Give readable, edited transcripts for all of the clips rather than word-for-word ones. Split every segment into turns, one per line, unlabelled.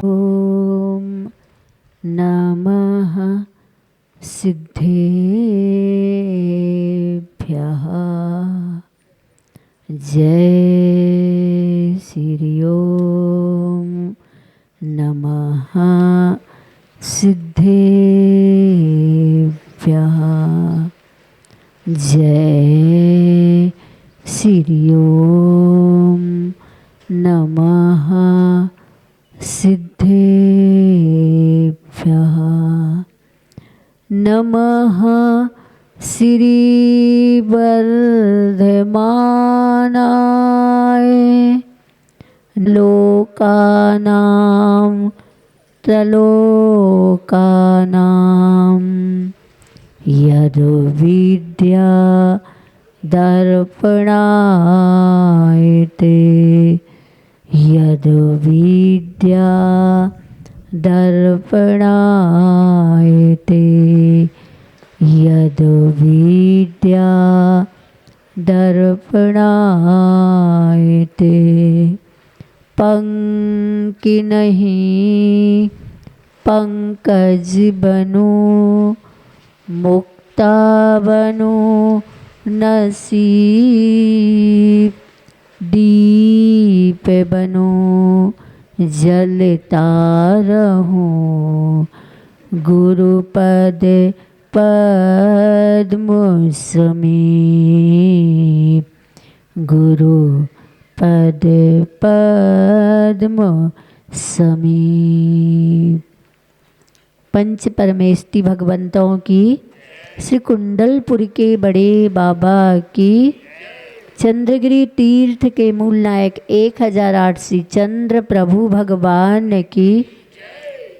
ओम नमः सिद्धेभ्यः। जय श्री ओम नमः सिद्धेभ्यः। जय श्री ओम नमः सिद्धेभ्यः। नमः श्री वर्धमानाय लोकानां त्रलोकानां यद्विद्या दर्पणायते यद्विद्या दर्पणायते यद्विद्या दर्पणायते। पंकि नहीं पंकज बनो मुक्ता बनो नसीब दीप बनो जलता रहूं गुरुपद पद्म समीप गुरु पद पद्म समीप। पंच परमेष्टि भगवंतों की श्री कुंडलपुर के बड़े बाबा की चंद्रगिरी तीर्थ के मूल नायक 1008 श्री चंद्र प्रभु भगवान की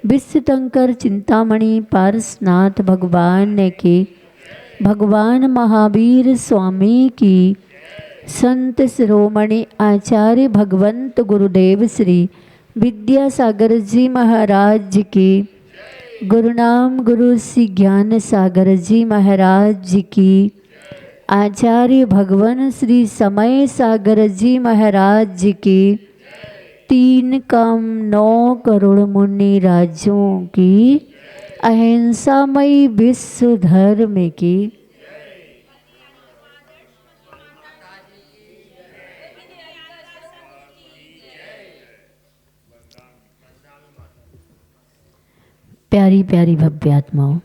विश्वतंकर चिंतामणि पारसनाथ भगवान की भगवान महावीर स्वामी की संत शिरोमणि आचार्य भगवंत गुरुदेव श्री विद्यासागर जी महाराज की गुरुनाम गुरु श्री ज्ञान सागर जी महाराज की आचार्य भगवान श्री समय सागर जी महाराज की 3 कम 9 करोड़ मुनि राज्यों की अहिंसामयी विश्व धर्म की प्यारी प्यारी भव्यात्माओं,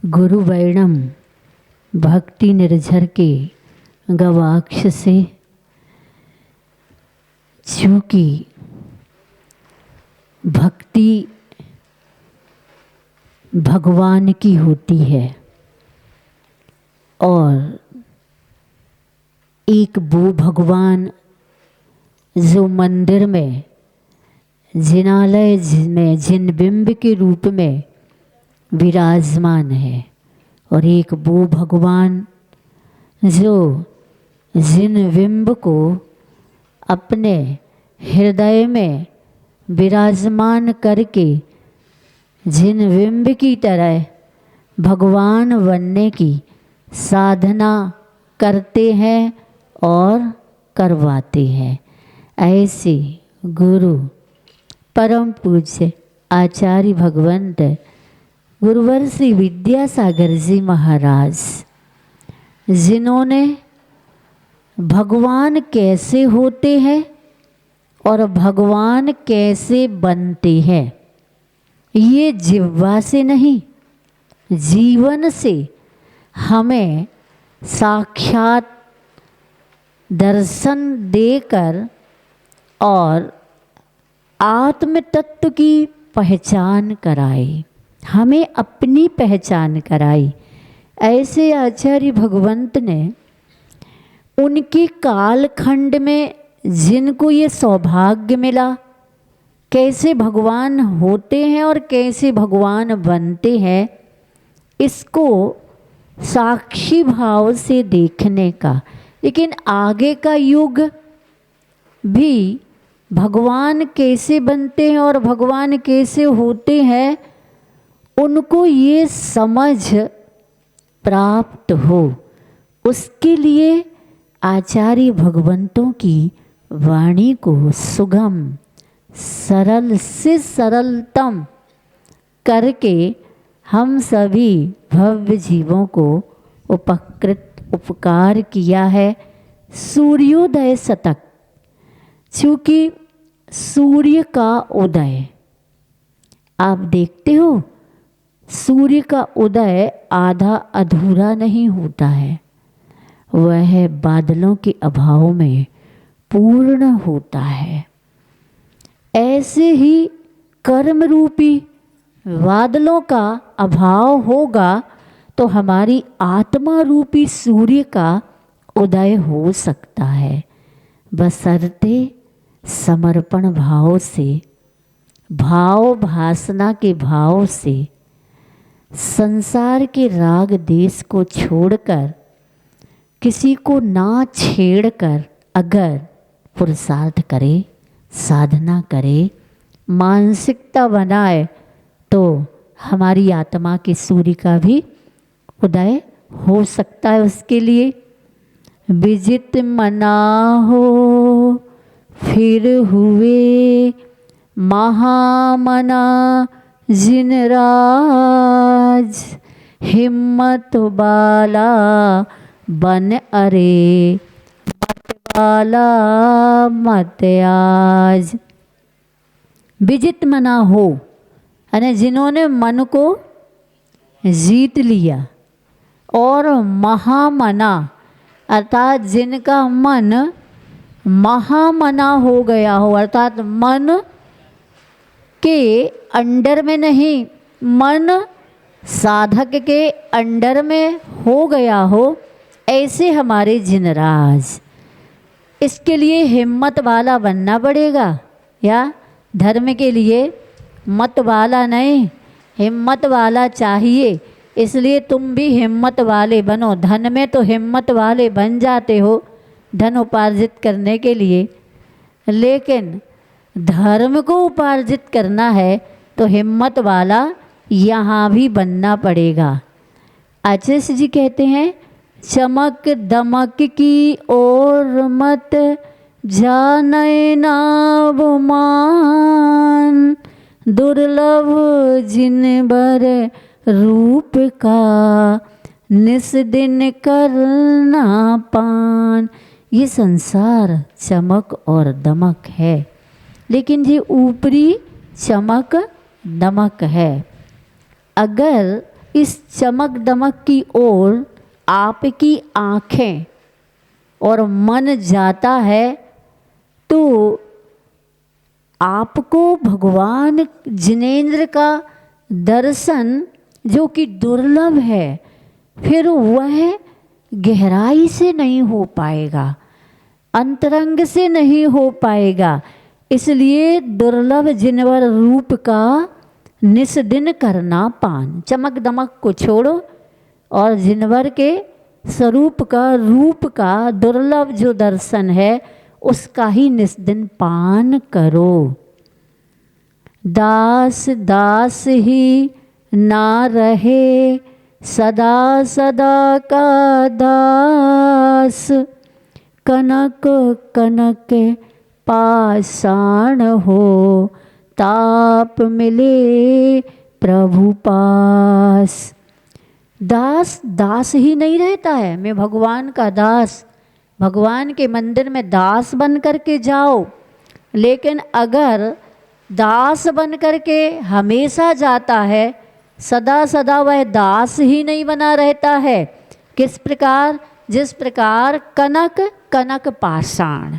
गुरु वैणम भक्ति निर्झर के गवाक्ष से चूँकि भक्ति भगवान की होती है और एक वो भगवान जो मंदिर में जिनालय में जिन बिंब के रूप में विराजमान है और एक वो भगवान जो जिन बिंब को अपने हृदय में विराजमान करके जिन बिंब की तरह भगवान बनने की साधना करते हैं और करवाते हैं, ऐसे गुरु परम पूज्य आचार्य भगवंत गुरुवर श्री विद्यासागर जी महाराज, जिन्होंने भगवान कैसे होते हैं और भगवान कैसे बनते हैं ये जिह्वा से नहीं जीवन से हमें साक्षात दर्शन देकर और आत्म तत्व की पहचान कराई, हमें अपनी पहचान कराई। ऐसे आचार्य भगवंत ने उनके कालखंड में जिनको ये सौभाग्य मिला, कैसे भगवान होते हैं और कैसे भगवान बनते हैं, इसको साक्षी भाव से देखने का। लेकिन आगे का युग भी भगवान कैसे बनते हैं और भगवान कैसे होते हैं उनको ये समझ प्राप्त हो, उसके लिए आचार्य भगवंतों की वाणी को सुगम सरल से सरलतम करके हम सभी भव्य जीवों को उपकार किया है। सूर्योदय शतक, चूँकि सूर्य का उदय आप देखते हो, सूर्य का उदय आधा अधूरा नहीं होता है, वह बादलों के अभाव में पूर्ण होता है। ऐसे ही कर्म रूपी बादलों का अभाव होगा तो हमारी आत्मा रूपी सूर्य का उदय हो सकता है, बशर्ते समर्पण भाव से, भाव भासना के भाव से, संसार के राग देश को छोड़कर, किसी को ना छेड़कर अगर पुरुषार्थ करे, साधना करे, मानसिकता बनाए तो हमारी आत्मा के सूर्य का भी उदय हो सकता है। उसके लिए विजित मना हो फिर हुए महामना जिनराज, हिम्मत बाला बन अरे मत बाला मत आज। विजित मना हो यानी जिन्होंने मन को जीत लिया, और महामना अर्थात जिनका मन महामना हो गया हो, अर्थात मन के अंडर में नहीं, मन साधक के अंडर में हो गया हो, ऐसे हमारे जिनराज। इसके लिए हिम्मत वाला बनना पड़ेगा, या धर्म के लिए मत वाला नहीं, हिम्मत वाला चाहिए। इसलिए तुम भी हिम्मत वाले बनो। धन में तो हिम्मत वाले बन जाते हो धन उपार्जित करने के लिए, लेकिन धर्म को उपार्जित करना है तो हिम्मत वाला यहाँ भी बनना पड़ेगा। आचार्य जी कहते हैं, चमक दमक की ओर मत जाने नावमान, दुर्लभ जिन बर रूप का निस दिन करना पान। ये संसार चमक और दमक है, लेकिन ये ऊपरी चमक दमक है। अगर इस चमक दमक की ओर आपकी आँखें और मन जाता है तो आपको भगवान जिनेंद्र का दर्शन, जो कि दुर्लभ है, फिर वह गहराई से नहीं हो पाएगा, अंतरंग से नहीं हो पाएगा। इसलिए दुर्लभ जिनवर रूप का निस दिन करना पान। चमक दमक को छोड़ो और जिनवर के स्वरूप का, रूप का दुर्लभ जो दर्शन है उसका ही निस दिन पान करो। दास दास ही ना रहे सदा सदा का दास, कनक कनक पाषाण हो ताप मिले प्रभु पास। दास दास ही नहीं रहता है, मैं भगवान का दास, भगवान के मंदिर में दास बन करके जाओ, लेकिन अगर दास बन करके हमेशा जाता है, सदा सदा वह दास ही नहीं बना रहता है। किस प्रकार? जिस प्रकार कनक कनक पाषाण,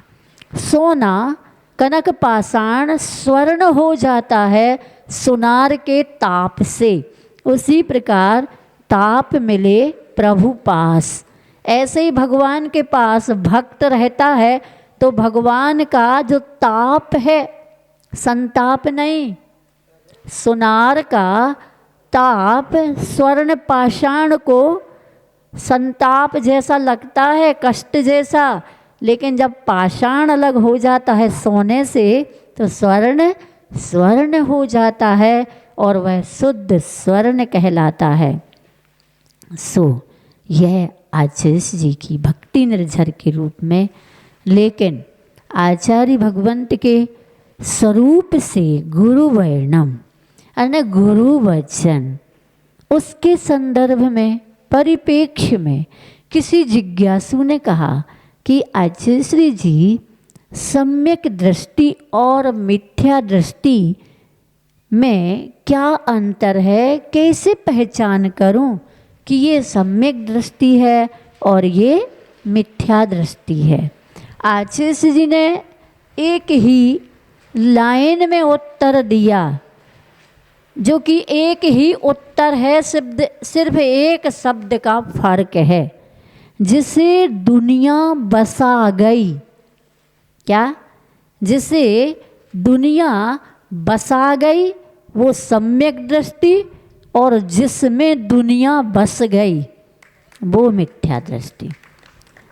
सोना कनक पाषाण स्वर्ण हो जाता है सुनार के ताप से, उसी प्रकार ताप मिले प्रभु पास। ऐसे ही भगवान के पास भक्त रहता है तो भगवान का जो ताप है, संताप नहीं, सुनार का ताप स्वर्ण पाषाण को संताप जैसा लगता है, कष्ट जैसा, लेकिन जब पाषाण अलग हो जाता है सोने से तो स्वर्ण स्वर्ण हो जाता है और वह शुद्ध स्वर्ण कहलाता है। सो यह आचार्य जी की भक्ति निर्झर के रूप में, लेकिन आचार्य भगवंत के स्वरूप से गुरु वर्णम अने गुरु वचन, उसके संदर्भ में परिप्रेक्ष्य में किसी जिज्ञासु ने कहा कि आचार्य श्री जी सम्यक दृष्टि और मिथ्या दृष्टि में क्या अंतर है, कैसे पहचान करूं कि ये सम्यक दृष्टि है और ये मिथ्या दृष्टि है। आचार्य श्री जी ने एक ही लाइन में उत्तर दिया, जो कि एक ही उत्तर है, सिर्फ एक शब्द का फर्क है, जिसे दुनिया बसा गई। क्या? जिसे दुनिया बसा गई वो सम्यक दृष्टि, और जिसमें दुनिया बस गई वो मिथ्या दृष्टि।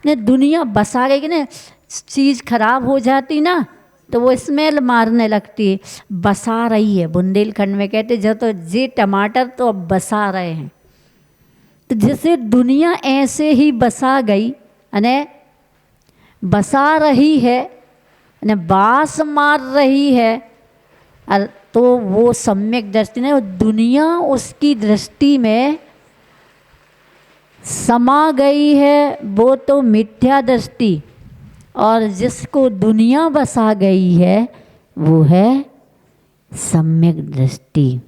ने दुनिया बसा गई कि ना, चीज़ खराब हो जाती ना तो वो स्मेल मारने लगती है, बसा रही है। बुंदेलखंड में कहते जो तो जे टमाटर तो अब बसा रहे हैं। तो जैसे दुनिया ऐसे ही बसा गई अने बसा रही है, अने बास मार रही है, तो वो सम्यक दृष्टि नहीं, वो दुनिया उसकी दृष्टि में समा गई है, वो तो मिथ्या दृष्टि। और जिसको दुनिया बसा गई है वो है सम्यक दृष्टि।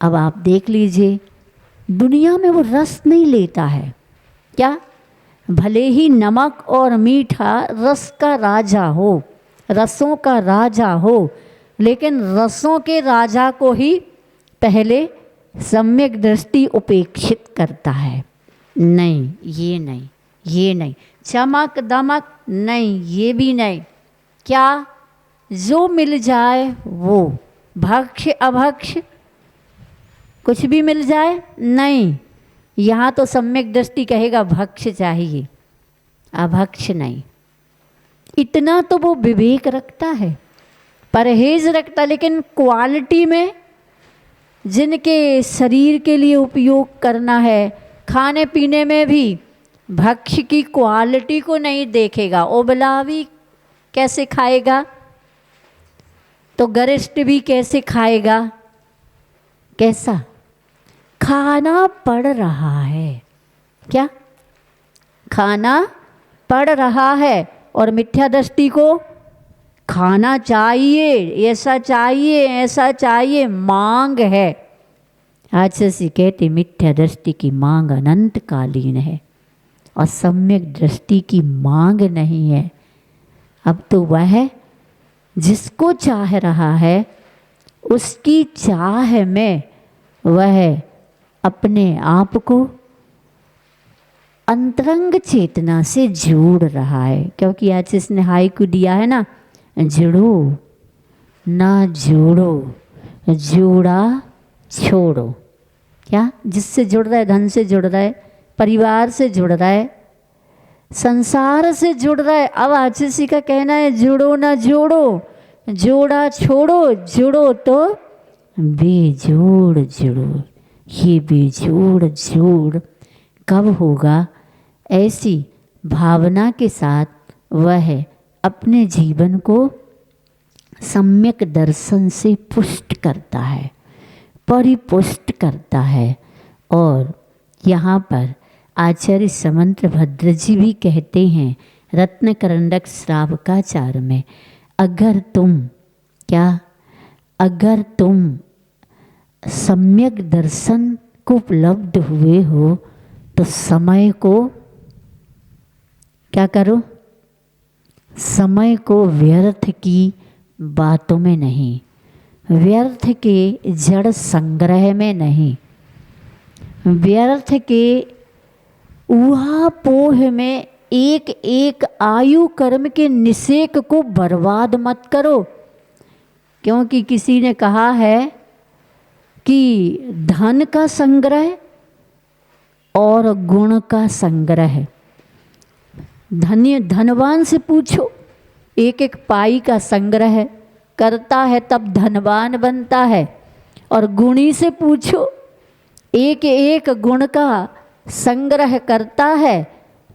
अब आप देख लीजिए, दुनिया में वो रस नहीं लेता है। क्या? भले ही नमक और मीठा रस का राजा हो, रसों का राजा हो, लेकिन रसों के राजा को ही पहले सम्यक दृष्टि उपेक्षित करता है। नहीं, ये नहीं, ये नहीं, चमक दमक नहीं, ये भी नहीं। क्या? जो मिल जाए वो, भक्ष अभक्ष कुछ भी मिल जाए नहीं। यहाँ तो सम्यक दृष्टि कहेगा भक्ष चाहिए, अभक्ष नहीं। इतना तो वो विवेक रखता है, परहेज रखता, लेकिन क्वालिटी में जिनके शरीर के लिए उपयोग करना है, खाने पीने में भी भक्ष्य की क्वालिटी को नहीं देखेगा। उबलावी कैसे खाएगा तो गरिष्ठ भी कैसे खाएगा? कैसा? खाना पड़ रहा है। क्या? खाना पड़ रहा है, और मिथ्या दृष्टि को खाना चाहिए, ऐसा चाहिए, ऐसा चाहिए, मांग है। आचार्य जी कहते मिथ्या दृष्टि की मांग अनंतकालीन है और सम्यक दृष्टि की मांग नहीं है। अब तो वह जिसको चाह रहा है उसकी चाह में वह अपने आप को अंतरंग चेतना से जोड़ रहा है। क्योंकि आज इसने हाइकु दिया है ना, जुड़ो ना जोड़ो, जोड़ा छोड़ो। क्या? जिससे जुड़ रहा है, धन से जुड़ रहा है, परिवार से जुड़ रहा है, संसार से जुड़ रहा है। अब आचार्य का कहना है जुड़ो ना जोड़ो, जोड़ा छोड़ो, जुड़ो तो बेजोड़ जुड़ो। ये बेजोड़ जोड़ कब होगा? ऐसी भावना के साथ वह अपने जीवन को सम्यक दर्शन से पुष्ट करता है, परिपुष्ट करता है। और यहाँ पर आचार्य समंत्र भद्र जी भी कहते हैं रत्नकरंडक श्रावकाचार में, अगर तुम क्या, अगर तुम सम्यक दर्शन को उपलब्ध हुए हो तो समय को क्या करो? समय को व्यर्थ की बातों में नहीं, व्यर्थ के जड़ संग्रह में नहीं, व्यर्थ के ऊहापोह में एक एक आयु कर्म के निषेक को बर्बाद मत करो। क्योंकि किसी ने कहा है कि धन का संग्रह और गुण का संग्रह, धनवान से पूछो, एक एक पाई का संग्रह करता है तब धनवान बनता है, और गुणी से पूछो, एक एक गुण का संग्रह करता है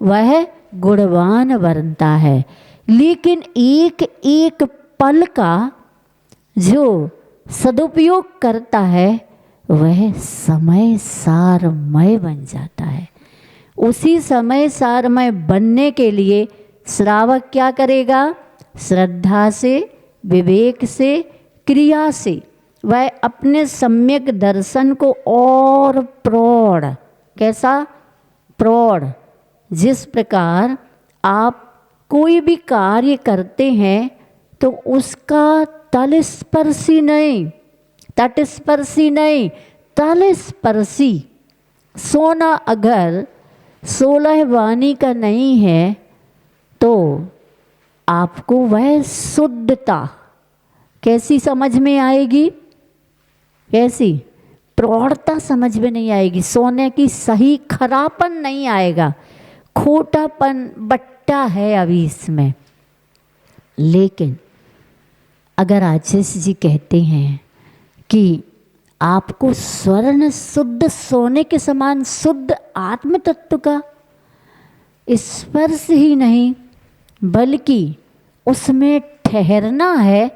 वह गुणवान बनता है। लेकिन एक एक पल का जो सदुपयोग करता है वह समय सारमय बन जाता है। उसी समय सारमय बनने के लिए श्रावक क्या करेगा? श्रद्धा से, विवेक से, क्रिया से वह अपने सम्यक दर्शन को और प्रौढ़, कैसा? प्रौढ़। जिस प्रकार आप कोई भी कार्य करते हैं तो उसका तलस्पर्शी नहीं, तटस्पर्शी नहीं, तलस्पर्शी। सोना अगर 16 वाणी का नहीं है तो आपको वह शुद्धता कैसी समझ में आएगी? कैसी? प्रौढ़ता समझ में नहीं आएगी। सोने की सही खरापन नहीं आएगा, खोटापन बट्टा है अभी इसमें। लेकिन अगर आचार्य जी कहते हैं कि आपको स्वर्ण शुद्ध सोने के समान शुद्ध आत्म तत्व का स्पर्श ही नहीं बल्कि उसमें ठहरना है,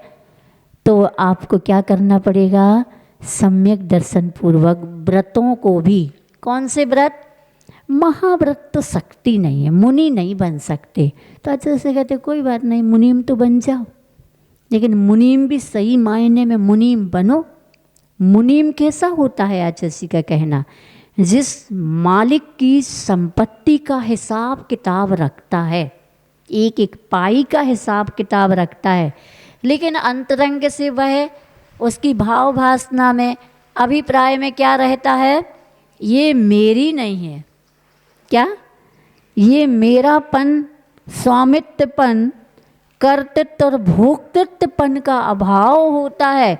तो आपको क्या करना पड़ेगा? सम्यक दर्शन पूर्वक व्रतों को भी, कौन से व्रत? महाव्रत तो शक्ति नहीं है, मुनि नहीं बन सकते। तो अच्छे से कहते कोई बात नहीं, मुनीम तो बन जाओ, लेकिन मुनीम भी सही मायने में मुनीम बनो। मुनीम कैसा होता है? आचार्य का कहना, जिस मालिक की संपत्ति का हिसाब किताब रखता है, एक एक पाई का हिसाब किताब रखता है, लेकिन अंतरंग से वह उसकी भाव भासना में, अभिप्राय में क्या रहता है? ये मेरी नहीं है। क्या? ये मेरापन, स्वामित्वपन, कर्तृत्व और भोक्तृत्वपन का अभाव होता है।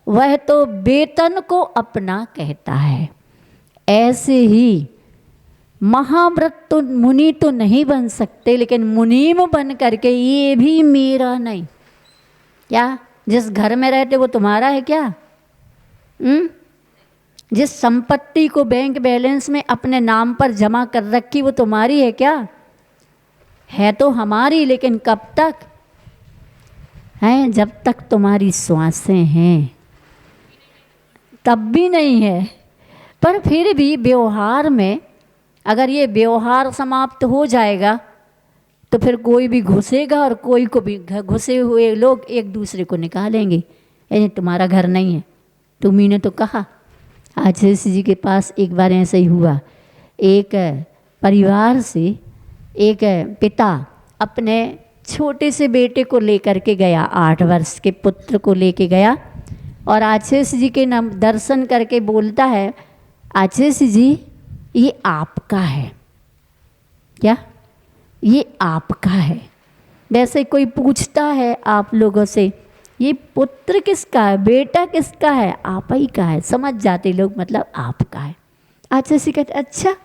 वह तो वेतन को अपना कहता है। ऐसे ही महाव्रत तो मुनि तो नहीं बन सकते, लेकिन मुनीम बन करके ये भी मेरा नहीं। क्या? जिस घर में रहते वो तुम्हारा है क्या? जिस संपत्ति को बैंक बैलेंस में अपने नाम पर जमा कर रखी वो तुम्हारी है क्या? है तो हमारी, लेकिन कब तक है? जब तक तुम्हारी श्वासें हैं तब भी नहीं है। पर फिर भी व्यवहार में अगर ये व्यवहार समाप्त हो जाएगा तो फिर कोई भी घुसेगा और कोई को भी, घुसे हुए लोग एक दूसरे को निकालेंगे, ये तुम्हारा घर नहीं है। तुम्ही ने तो कहा। आचार्य जी के पास एक बार ऐसा ही हुआ। एक परिवार से एक पिता अपने छोटे से बेटे को लेकर के गया, 8 वर्ष के पुत्र को लेके गया, और आचार्य जी के नाम दर्शन करके बोलता है, आचार्य जी ये आपका है। क्या? ये आपका है। वैसे कोई पूछता है आप लोगों से, ये पुत्र किसका है, बेटा किसका है? आप ही का है। समझ जाते लोग, मतलब आपका है। आचार्य जी कहते अच्छा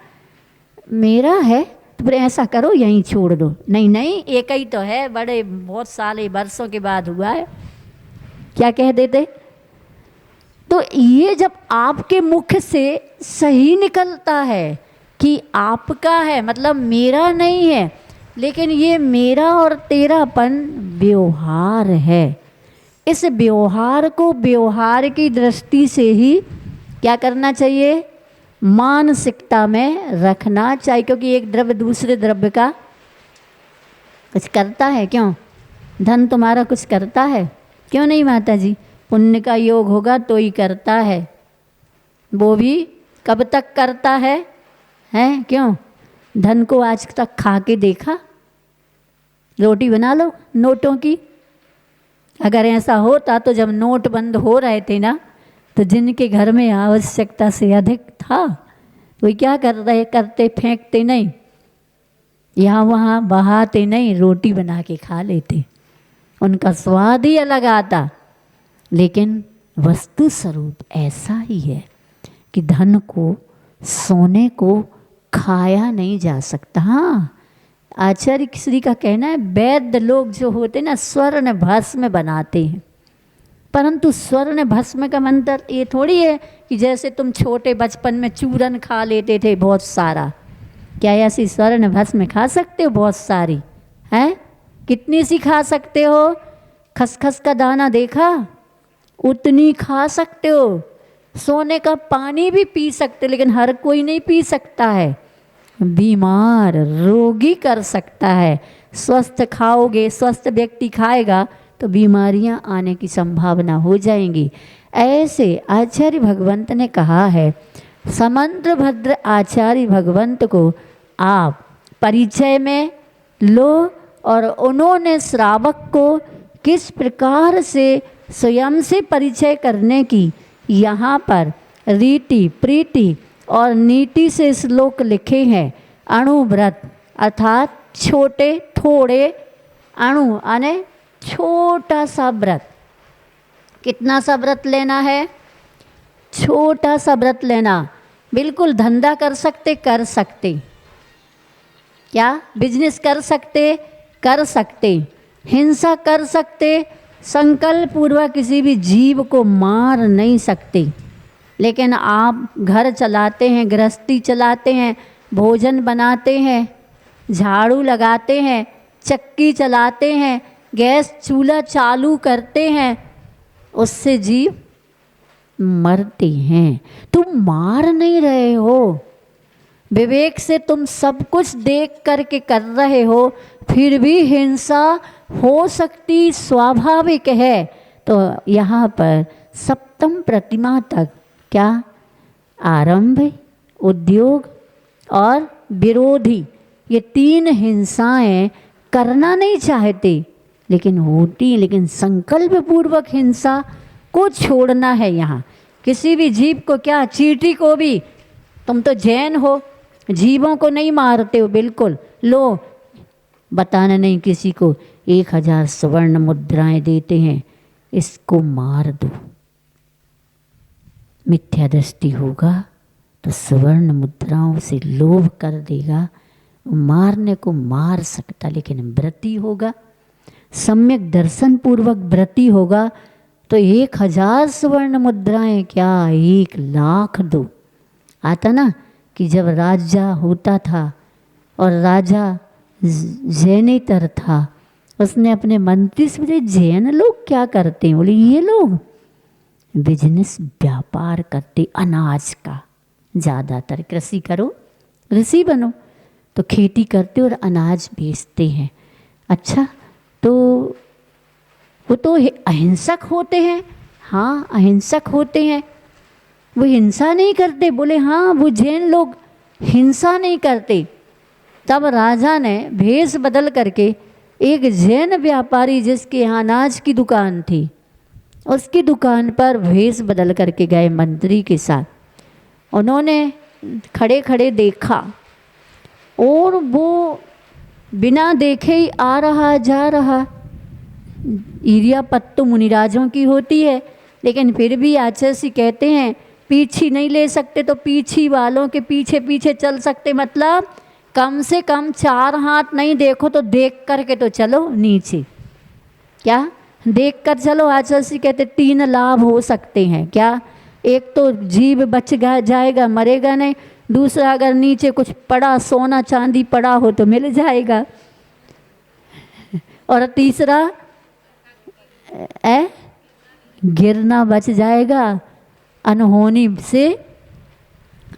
मेरा है, तो फिर ऐसा करो यहीं छोड़ दो। नहीं नहीं, एक ही तो है, बड़े बहुत साल वर्षों के बाद हुआ है। क्या कह देते? तो ये जब आपके मुख से सही निकलता है कि आपका है, मतलब मेरा नहीं है, लेकिन ये मेरा और तेरापन व्यवहार है। इस व्यवहार को व्यवहार की दृष्टि से ही क्या करना चाहिए? मानसिकता में रखना चाहिए, क्योंकि एक द्रव्य दूसरे द्रव्य का कुछ करता है। क्यों? धन तुम्हारा कुछ करता है? क्यों नहीं माता जी? पुण्य का योग होगा तो ही करता है। वो भी कब तक करता है? हैं? क्यों? धन को आज तक खा के देखा? रोटी बना लो नोटों की। अगर ऐसा होता तो जब नोट बंद हो रहे थे ना, तो जिनके घर में आवश्यकता से अधिक था वो क्या कर रहे करते? फेंकते नहीं, यहाँ वहाँ बहाते नहीं, रोटी बना के खा लेते। उनका स्वाद ही अलग आता। लेकिन वस्तु स्वरूप ऐसा ही है कि धन को, सोने को खाया नहीं जा सकता। हाँ, आचार्य श्री का कहना है वैद्य लोग जो होते ना स्वर्ण भस्म बनाते हैं, परंतु स्वर्ण भस्म का मंत्र ये थोड़ी है कि जैसे तुम छोटे बचपन में चूरन खा लेते थे बहुत सारा। क्या ऐसी स्वर्ण भस्म खा सकते हो बहुत सारी? हैं? कितनी सी खा सकते हो? खसखस का दाना देखा? उतनी खा सकते हो, सोने का पानी भी पी सकते, लेकिन हर कोई नहीं पी सकता है। बीमार रोगी कर सकता है। स्वस्थ खाओगे, स्वस्थ व्यक्ति खाएगा तो बीमारियां आने की संभावना हो जाएंगी। ऐसे आचार्य भगवंत ने कहा है, समंत्र भद्र आचार्य भगवंत को आप परिचय में लो और उन्होंने श्रावक को किस प्रकार से स्वयं से परिचय करने की यहाँ पर रीति प्रीति और नीति से श्लोक लिखे हैं। अणुव्रत अर्थात छोटे थोड़े, अणु यानी छोटा सा व्रत। कितना सा व्रत लेना है? छोटा सा व्रत लेना। बिल्कुल धंधा कर सकते, कर सकते, क्या बिजनेस कर सकते, कर सकते, हिंसा कर सकते, संकल्प पूर्वक किसी भी जीव को मार नहीं सकते। लेकिन आप घर चलाते हैं, गृहस्थी चलाते हैं, भोजन बनाते हैं, झाड़ू लगाते हैं, चक्की चलाते हैं, गैस चूल्हा चालू करते हैं, उससे जीव मरते हैं। तुम मार नहीं रहे हो, विवेक से तुम सब कुछ देख करके कर रहे हो, फिर भी हिंसा हो सकती स्वाभाविक है। तो यहाँ पर सप्तम प्रतिमा तक क्या आरंभ, उद्योग और विरोधी, ये तीन हिंसाएं करना नहीं चाहते लेकिन होती, लेकिन संकल्प पूर्वक हिंसा को छोड़ना है। यहाँ किसी भी जीव को, क्या चींटी को भी, तुम तो जैन हो, जीवों को नहीं मारते हो, बिल्कुल लो, बताना नहीं किसी को, 1000 स्वर्ण मुद्राएं देते हैं, इसको मार दो। मिथ्या दृष्टि होगा तो स्वर्ण मुद्राओं से लोभ कर देगा, मारने को मार सकता, लेकिन व्रती होगा, सम्यक दर्शन पूर्वक व्रती होगा तो 1000 स्वर्ण मुद्राएं क्या 1,00,000 दो। आता ना कि जब राजा होता था और राजा जैनेतर था, उसने अपने मंत्री से पूछा जैन लोग क्या करते हैं? बोले ये लोग बिजनेस व्यापार करते, अनाज का, ज़्यादातर कृषि करो, ऋषि बनो, तो खेती करते और अनाज बेचते हैं। अच्छा, तो वो तो अहिंसक होते हैं? हाँ अहिंसक होते हैं, वो हिंसा नहीं करते। बोले हाँ वो जैन लोग हिंसा नहीं करते। तब राजा ने भेष बदल करके एक जैन व्यापारी जिसके यहाँ अनाज की दुकान थी, उसकी दुकान पर भेष बदल करके गए मंत्री के साथ। उन्होंने खड़े खड़े देखा और वो बिना देखे ही आ रहा जा रहा। ईरिया पत्तू मुनिराजों की होती है, लेकिन फिर भी आचार्य कहते हैं पीछे नहीं ले सकते तो पीछे वालों के पीछे पीछे चल सकते, मतलब कम से कम 4 हाथ नहीं देखो तो देख करके तो चलो नीचे, क्या देख कर चलो। आचार्य कहते 3 लाभ हो सकते हैं। क्या? एक तो जीव बच जाएगा, मरेगा नहीं। दूसरा, अगर नीचे कुछ पड़ा, सोना चांदी पड़ा हो तो मिल जाएगा। और तीसरा, गिरना बच जाएगा, अनहोनी से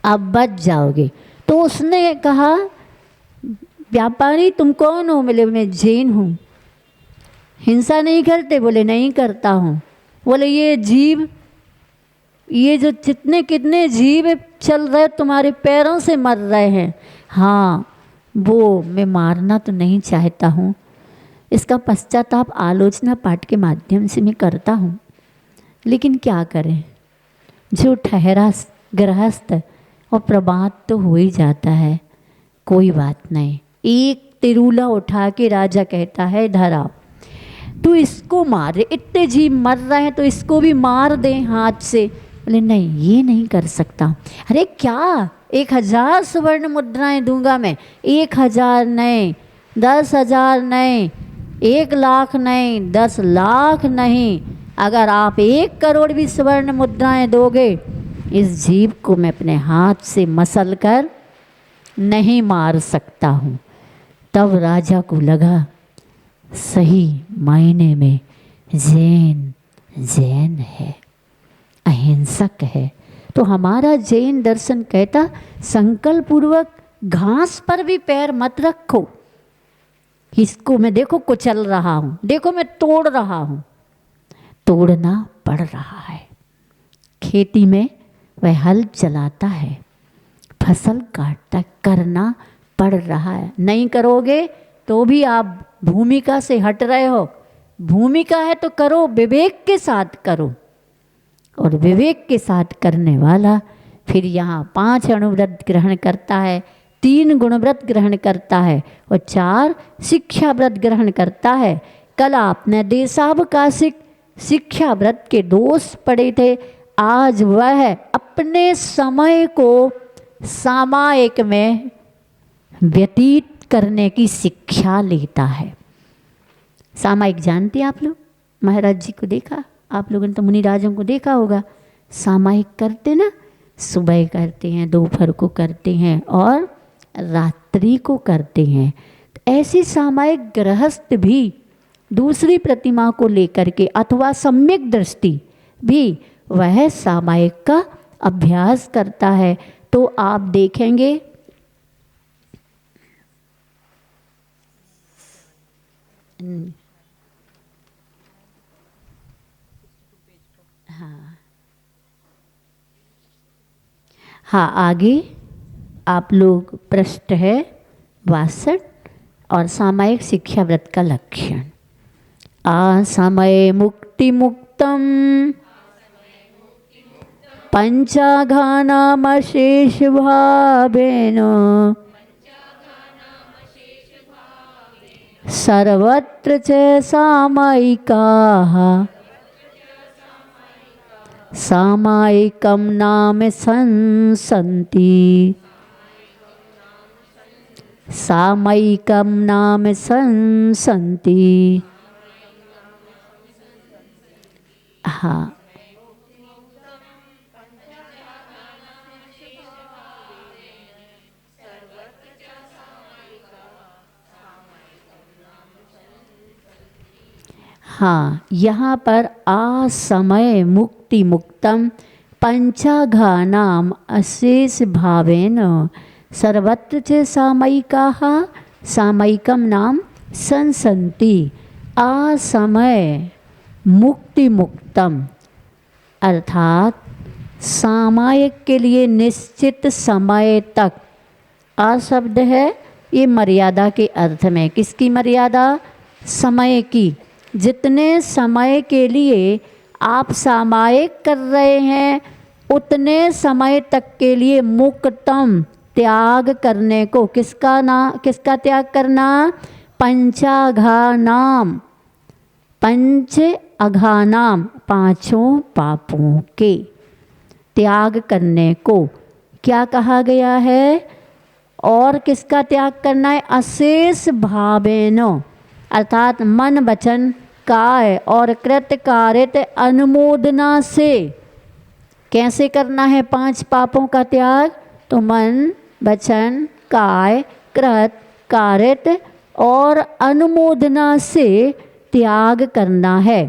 आप बच जाओगे। तो उसने कहा व्यापारी तुम कौन हो? बोले मैं जैन हूँ। हिंसा नहीं करते? बोले नहीं करता हूँ। बोले ये जीव, ये जो जितने कितने जीव चल रहे तुम्हारे पैरों से मर रहे हैं, हाँ वो मैं मारना तो नहीं चाहता हूँ, इसका पश्चाताप आलोचना पाठ के माध्यम से मैं करता हूँ, लेकिन क्या करें, जो ठहरा गृहस्थ और प्रमाद तो हो ही जाता है, कोई बात नहीं। एक तिरूला उठा के राजा कहता है धरा, तू इसको मार, इतने जीव मर रहे हैं तो इसको भी मार दे हाथ से। बोले नहीं ये नहीं कर सकता। अरे क्या 1000 स्वर्ण मुद्राएं दूंगा मैं? 1000 नहीं, 10,000 नहीं, 1,00,000 नहीं, 10 लाख नहीं, अगर आप 1 करोड़ भी स्वर्ण मुद्राएं दोगे, इस जीव को मैं अपने हाथ से मसल कर नहीं मार सकता हूँ। तब राजा को लगा सही मायने में जैन जैन है, अहिंसक है। तो हमारा जैन दर्शन कहता संकल्प पूर्वक घास पर भी पैर मत रखो। इसको मैं देखो कुचल रहा हूँ, देखो मैं तोड़ रहा हूँ। तोड़ना पड़ रहा है। खेती में वह हल चलाता है, फसल काटता, करना पड़ रहा है। नहीं करोगे तो भी आप भूमिका से हट रहे हो। भूमिका है तो करो, विवेक के साथ करो। और विवेक के साथ करने वाला फिर यहाँ 5 अणुव्रत ग्रहण करता है, 3 गुणव्रत ग्रहण करता है और 4 शिक्षा व्रत ग्रहण करता है। कल आपने देशावकाशिक शिक्षा व्रत के दोष पड़े थे। आज वह अपने समय को सामायिक में व्यतीत करने की शिक्षा लेता है। सामायिक जानते हैं आप लोग? महाराज जी को देखा आप लोगों ने, तो मुनिराजों को देखा होगा। सामायिक करते ना, सुबह करते हैं, दोपहर को करते हैं और रात्रि को करते हैं। ऐसी सामायिक गृहस्थ भी दूसरी प्रतिमा को लेकर के अथवा सम्यक दृष्टि भी वह सामायिक का अभ्यास करता है। तो आप देखेंगे हाँ, आगे आप लोग पृष्ठ है 62 और सामायिक शिक्षा व्रत का लक्षण। असमय मुक्ति मुक्तम पंचाघानामशेष भावेन सर्वत्र च सामायिकाः सामायिकं नाम संसन्ति सामायिकं नाम संसन्ति। हाँ, हाँ, यहाँ पर असमय मुक्ति मुक्तम पंचाघानाम अशेष भावेन सर्वत्र च सामयिकाः सामयिकम नाम संसन्ति। असमय मुक्ति मुक्तम अर्थात सामायिक के लिए निश्चित समय तक। अशब्द है ये मर्यादा के अर्थ में। किसकी मर्यादा? समय की। जितने समय के लिए आप सामायिक कर रहे हैं उतने समय तक के लिए मुक्तम त्याग करने को। किसका त्याग करना? पंचाघानाम, पंच अघानाम, 5 पापों के त्याग करने को क्या कहा गया है? और किसका त्याग करना है? अशेष भावेनो अर्थात मन वचन काय और कृत कारित अनुमोदना से। कैसे करना है 5 पापों का त्याग? तो मन वचन काय कृत कारित और अनुमोदना से त्याग करना है।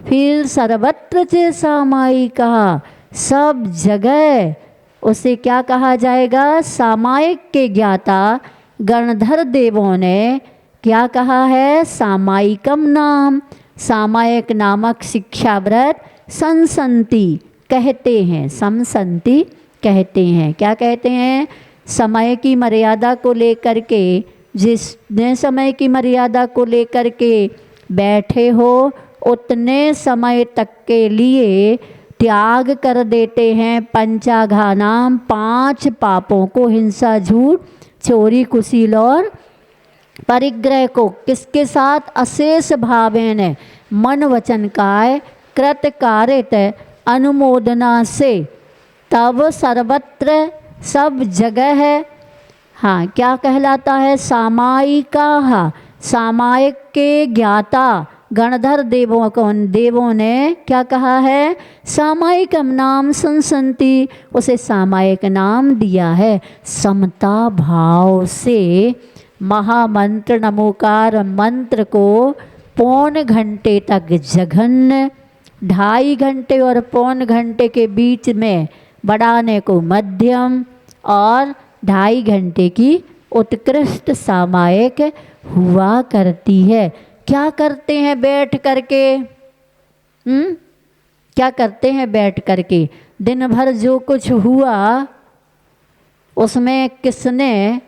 फिर सर्वत्र च सामायिका, सब जगह उसे क्या कहा जाएगा? सामायिक के ज्ञाता गणधर देवों ने क्या कहा है? सामायिकम नाम, सामायिक नामक शिक्षा व्रत संसन्ति कहते हैं। समसन्ति कहते हैं। क्या कहते हैं? समय की मर्यादा को लेकर के, जिसने समय की मर्यादा को लेकर के बैठे हो उतने समय तक के लिए त्याग कर देते हैं पंचाघानाम, 5 पापों को। हिंसा, झूठ, चोरी, कुशील और परिग्रह को। किसके साथ? अशेष भावेन, मन वचन काय कृत कारित अनुमोदना से। तब सर्वत्र सब जगह है। हाँ, क्या कहलाता है? सामायिका, सामायिक के ज्ञाता गणधर देवों ने क्या कहा है? सामायिकम नाम संसन्ति, उसे सामायिक नाम दिया है। समता भाव से महामंत्र नमोकार मंत्र को 1.25 घंटे तक जघन्य 2.5 घंटे और पौन घंटे के बीच में बढ़ाने को मध्यम और 2.5 घंटे की उत्कृष्ट सामायिक हुआ करती है। क्या करते हैं बैठ करके? क्या करते हैं बैठ करके? दिन भर जो कुछ हुआ उसमें किसने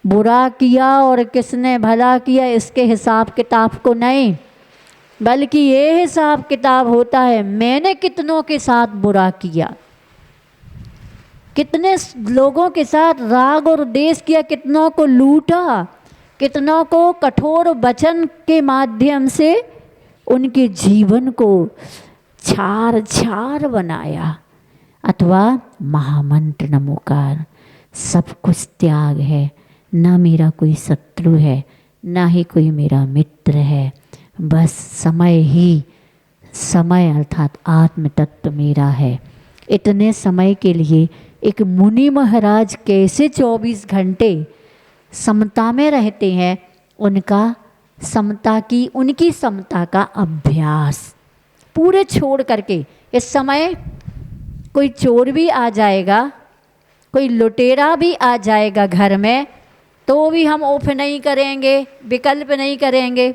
बुरा किया और किसने भला किया, इसके हिसाब किताब को नहीं, बल्कि ये हिसाब किताब होता है मैंने कितनों के साथ बुरा किया, कितने लोगों के साथ राग और द्वेष किया, कितनों को लूटा, कितनों को कठोर वचन के माध्यम से उनके जीवन को छार छार बनाया। अथवा महामंत्र नमोकार, सब कुछ त्याग है, ना मेरा कोई शत्रु है, ना ही कोई मेरा मित्र है, बस समय ही, समय अर्थात आत्म तत्व मेरा है। इतने समय के लिए एक मुनि महाराज कैसे 24 घंटे समता में रहते हैं, उनकी समता का अभ्यास पूरे छोड़ करके। इस समय कोई चोर भी आ जाएगा, कोई लुटेरा भी आ जाएगा घर में, तो भी हम ऑफ नहीं करेंगे, विकल्प नहीं करेंगे।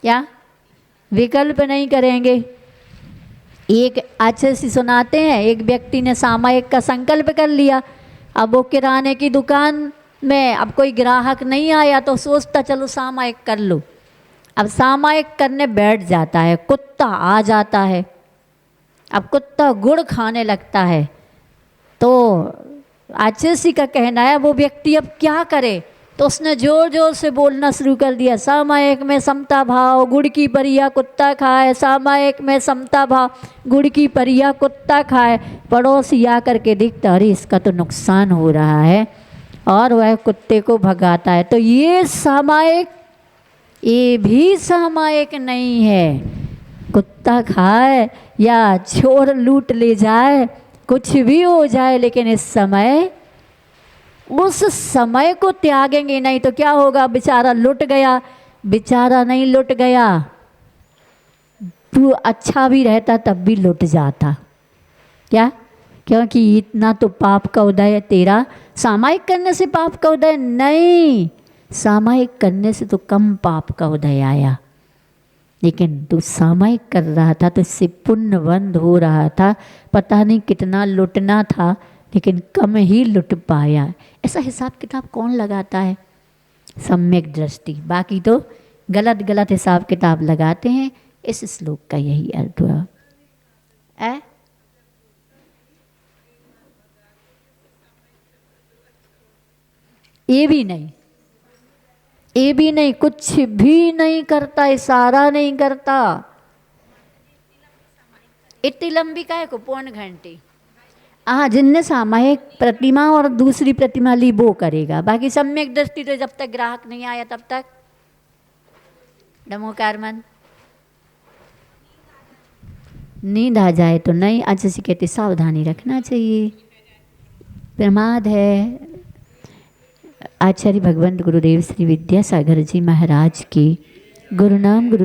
क्या विकल्प नहीं करेंगे? एक अच्छे से सुनाते हैं, एक व्यक्ति ने सामायिक का संकल्प कर लिया। अब वो किराने की दुकान में अब कोई ग्राहक नहीं आया तो सोचता चलो सामायिक कर लो। अब सामायिक करने बैठ जाता है, कुत्ता आ जाता है। अब कुत्ता गुड़ खाने लगता है, तो आचार्य का कहना है वो व्यक्ति अब क्या करे, तो उसने जोर जोर से बोलना शुरू कर दिया, सामायिक में समता भाव, गुड़ की परिया कुत्ता खाए, सामायिक में समता भाव, गुड़ की परिया कुत्ता खाए। पड़ोसी आकर के दिखता, अरे इसका तो नुकसान हो रहा है, और वह कुत्ते को भगाता है। तो ये सामायिक, ये भी सामायिक नहीं है। कुत्ता खाए या चोर लूट ले जाए, कुछ भी हो जाए, लेकिन इस समय उस समय को त्यागेंगे नहीं तो क्या होगा? बेचारा लुट गया, बेचारा नहीं लुट गया, तू अच्छा भी रहता तब भी लुट जाता। क्या? क्योंकि इतना तो पाप का उदय तेरा सामायिक करने से पाप का उदय नहीं, सामायिक करने से तो कम पाप का उदय आया। लेकिन तू सामायिक कर रहा था तो इससे पुण्य बंद हो रहा था, पता नहीं कितना लुटना था लेकिन कम ही लुट पाया। ऐसा हिसाब किताब कौन लगाता है? सम्यक दृष्टि। बाकी तो गलत गलत हिसाब किताब लगाते हैं। इस श्लोक का यही अर्थ हुआ। ये भी नहीं, ये भी नहीं, कुछ भी नहीं करता, इशारा नहीं करता। इतनी लंबी का है को 1.25 घंटे। हाँ, जिनने सामायिक प्रतिमा और दूसरी प्रतिमा ली वो करेगा, बाकी सम्यक दृष्टि तो जब तक ग्राहक नहीं आया तब तक। नमोकार मन, नींद आ जाए तो नहीं, आज से कहते सावधानी रखना चाहिए, प्रमाद है। आचार्य भगवंत गुरुदेव श्री विद्यासागर जी महाराज की गुरुनाम गुरु